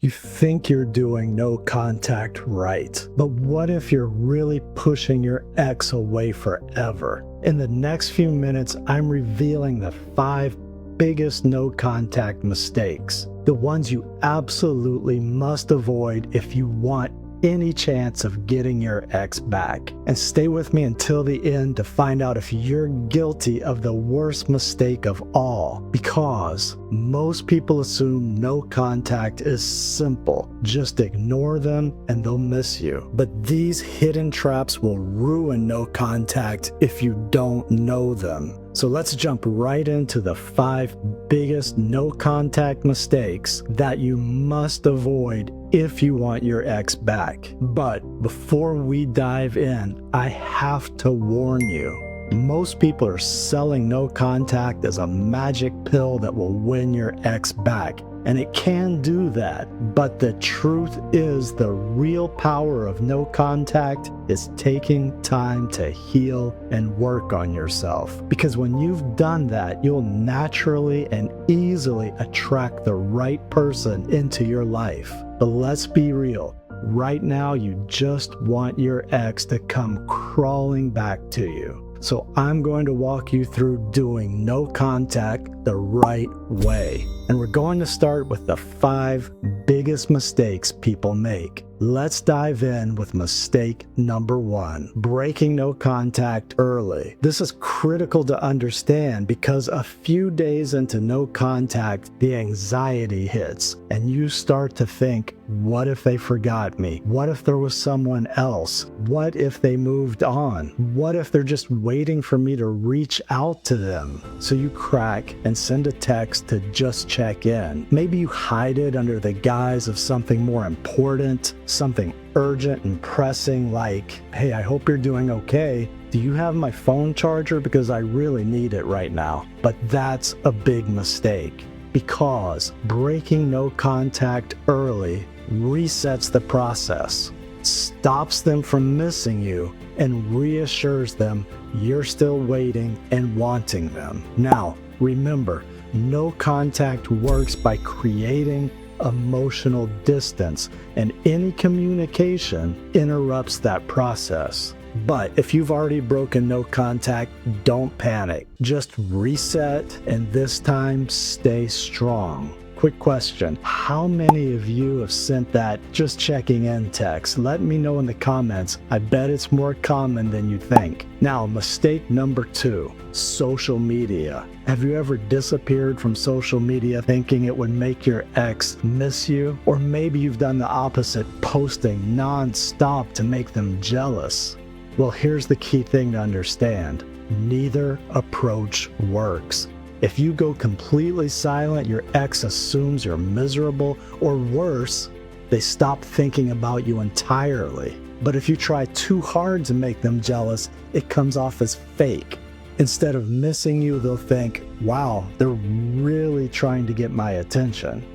You think you're doing no contact right, but what if you're really pushing your ex away forever? In the next few minutes, I'm revealing the 5 biggest no contact mistakes, the ones you absolutely must avoid if you want any chance of getting your ex back. And stay with me until the end to find out if you're guilty of the worst mistake of all, because most people assume no contact is simple. Just ignore them and they'll miss you. But these hidden traps will ruin no contact if you don't know them. So let's jump right into the 5 biggest no contact mistakes that you must avoid if you want your ex back. But before we dive in, I have to warn you. Most people are selling no contact as a magic pill that will win your ex back. And it can do that, but the truth is the real power of no contact is taking time to heal and work on yourself. Because when you've done that, you'll naturally and easily attract the right person into your life. But let's be real. Right now, you just want your ex to come crawling back to you. So I'm going to walk you through doing no contact the right way. And we're going to start with the 5 biggest mistakes people make. Let's dive in with mistake number 1, breaking no contact early. This is critical to understand because a few days into no contact, the anxiety hits and you start to think, what if they forgot me? What if there was someone else? What if they moved on? What if they're just waiting for me to reach out to them? So you crack and send a text to just check in. Maybe you hide it under the guise of something more important, something urgent and pressing like, hey, I hope you're doing okay. Do you have my phone charger? Because I really need it right now. But that's a big mistake because breaking no contact early resets the process, stops them from missing you, and reassures them you're still waiting and wanting them. Now, remember, no contact works by creating emotional distance, and any communication interrupts that process. But if you've already broken no contact, don't panic. Just reset and this time stay strong. Quick question. How many of you have sent that just checking in text? Let me know in the comments. I bet it's more common than you think. Now, mistake number 2, social media. Have you ever disappeared from social media thinking it would make your ex miss you? Or maybe you've done the opposite, posting non-stop to make them jealous. Well, here's the key thing to understand. Neither approach works. If you go completely silent, your ex assumes you're miserable, or worse, they stop thinking about you entirely. But if you try too hard to make them jealous, it comes off as fake. Instead of missing you, they'll think, wow, they're really trying to get my attention.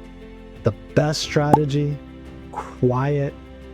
The best strategy? Quiet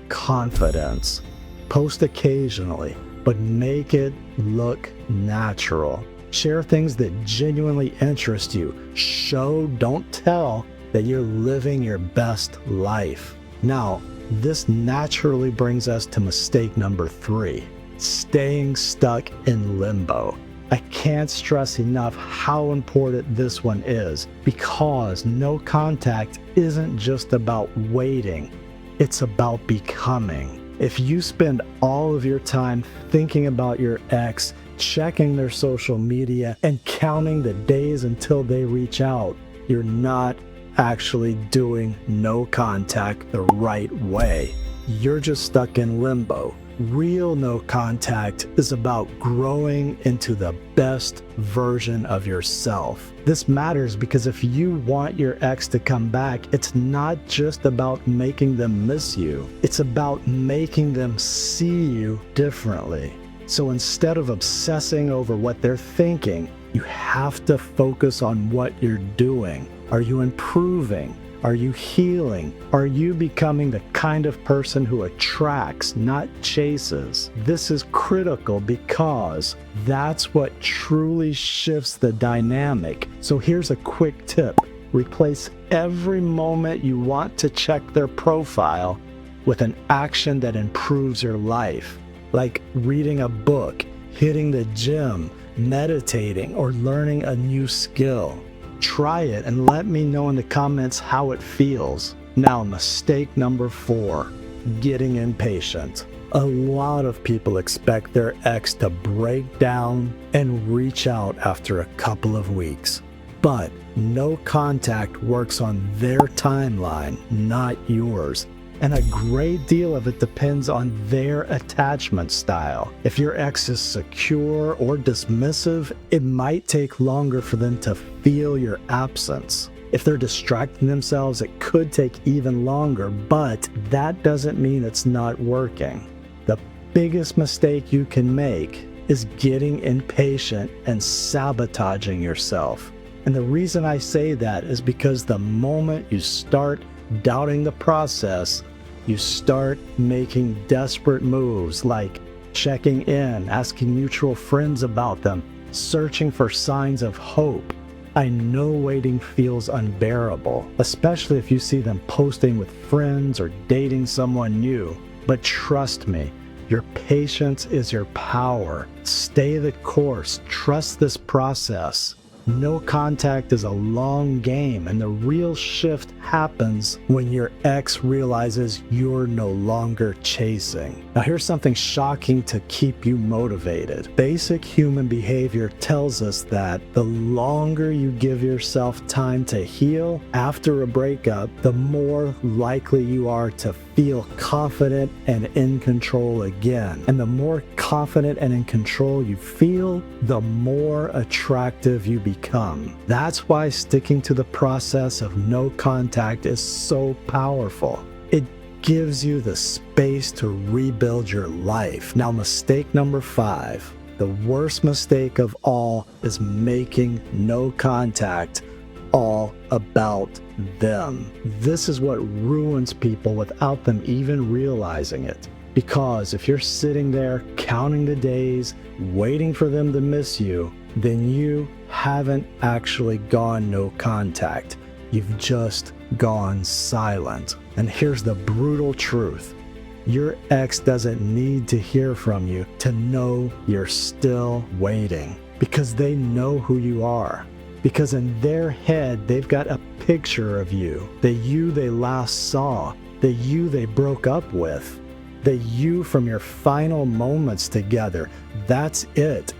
confidence. Post occasionally, but make it look natural. Share things that genuinely interest you. Show, don't tell, that you're living your best life. Now, this naturally brings us to mistake number 3, staying stuck in limbo. I can't stress enough how important this one is because no contact isn't just about waiting, it's about becoming. If you spend all of your time thinking about your ex, checking their social media, and counting the days until they reach out, you're not actually doing no contact the right way. You're just stuck in limbo. Real no contact is about growing into the best version of yourself. This matters because if you want your ex to come back, it's not just about making them miss you. It's about making them see you differently. So instead of obsessing over what they're thinking, you have to focus on what you're doing. Are you improving? Are you healing? Are you becoming the kind of person who attracts, not chases? This is critical because that's what truly shifts the dynamic. So here's a quick tip. Replace every moment you want to check their profile with an action that improves your life, like reading a book, hitting the gym, meditating, or learning a new skill. Try it and let me know in the comments how it feels. Now, mistake number 4, getting impatient. A lot of people expect their ex to break down and reach out after a couple of weeks. But no contact works on their timeline, not yours. And a great deal of it depends on their attachment style. If your ex is secure or dismissive, it might take longer for them to feel your absence. If they're distracting themselves, it could take even longer, but that doesn't mean it's not working. The biggest mistake you can make is getting impatient and sabotaging yourself. And the reason I say that is because the moment you start doubting the process, you start making desperate moves like checking in, asking mutual friends about them, searching for signs of hope. I know waiting feels unbearable, especially if you see them posting with friends or dating someone new. But trust me, your patience is your power. Stay the course. Trust this process. No contact is a long game, and the real shift happens when your ex realizes you're no longer chasing. Now, here's something shocking to keep you motivated. Basic human behavior tells us that the longer you give yourself time to heal after a breakup, the more likely you are to feel confident and in control again. And the more confident and in control you feel, the more attractive you become. That's why sticking to the process of no contact is so powerful. It gives you the space to rebuild your life. Now, mistake number 5, the worst mistake of all, is making no contact all about them. This is what ruins people without them even realizing it. Because if you're sitting there counting the days, waiting for them to miss you, then you haven't actually gone no contact. You've just gone silent. And here's the brutal truth. Your ex doesn't need to hear from you to know you're still waiting, because they know who you are. Because in their head, they've got a picture of you, the you they last saw, the you they broke up with, the you from your final moments together. That's it.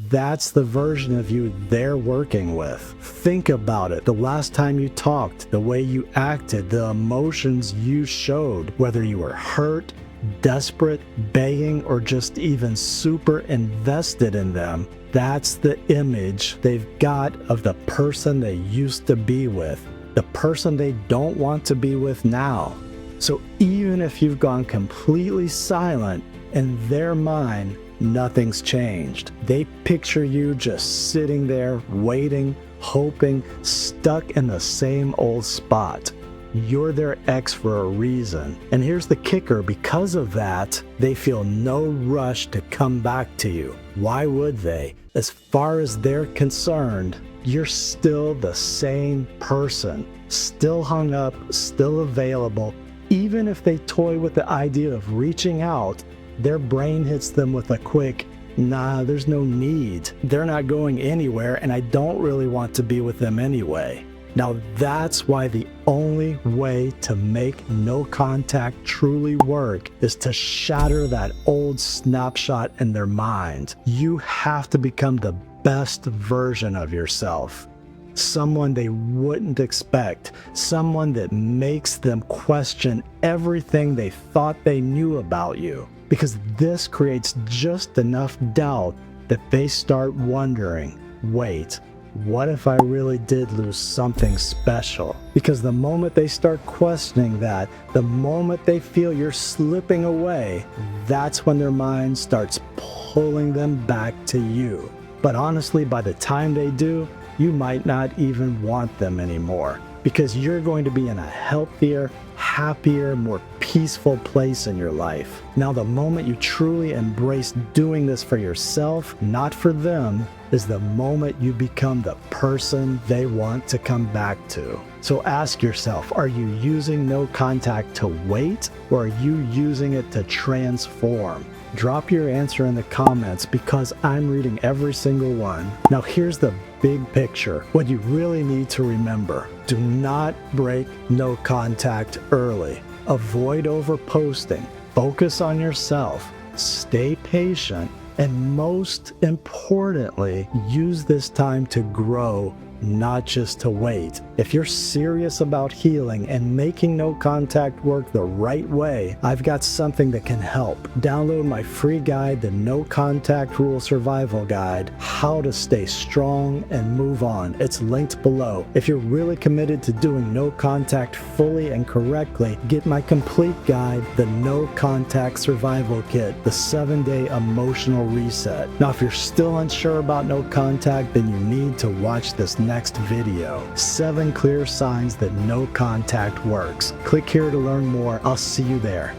That's the version of you they're working with. Think about it. The last time you talked, the way you acted, the emotions you showed, whether you were hurt, desperate, begging, or just even super invested in them. That's the image they've got of the person they used to be with, the person they don't want to be with now. So even if you've gone completely silent, in their mind, nothing's changed. They picture you just sitting there, waiting, hoping, stuck in the same old spot. You're their ex for a reason. And here's the kicker, because of that, they feel no rush to come back to you. Why would they? As far as they're concerned, you're still the same person, still hung up, still available. Even if they toy with the idea of reaching out, their brain hits them with a quick, nah, there's no need. They're not going anywhere, and I don't really want to be with them anyway. Now, that's why the only way to make no contact truly work is to shatter that old snapshot in their mind. You have to become the best version of yourself. Someone they wouldn't expect. Someone that makes them question everything they thought they knew about you. Because this creates just enough doubt that they start wondering, wait, what if I really did lose something special? Because the moment they start questioning that, the moment they feel you're slipping away, that's when their mind starts pulling them back to you. But honestly, by the time they do, you might not even want them anymore, because you're going to be in a healthier, happier, more peaceful place in your life. Now, the moment you truly embrace doing this for yourself, not for them, is the moment you become the person they want to come back to. So ask yourself, are you using no contact to wait, or are you using it to transform? Drop your answer in the comments because I'm reading every single one. Now here's the big picture. What you really need to remember: do not break no contact early. Avoid overposting. Focus on yourself. Stay patient. And most importantly, use this time to grow, not just to wait. If you're serious about healing and making no contact work the right way, I've got something that can help. Download my free guide, the No Contact Rule Survival Guide, How to Stay Strong and Move On. It's linked below. If you're really committed to doing no contact fully and correctly, get my complete guide, the No Contact Survival Kit, the 7-day emotional reset. Now, if you're still unsure about no contact, then you need to watch this next video. 7 clear signs that no contact works. Click here to learn more. I'll see you there.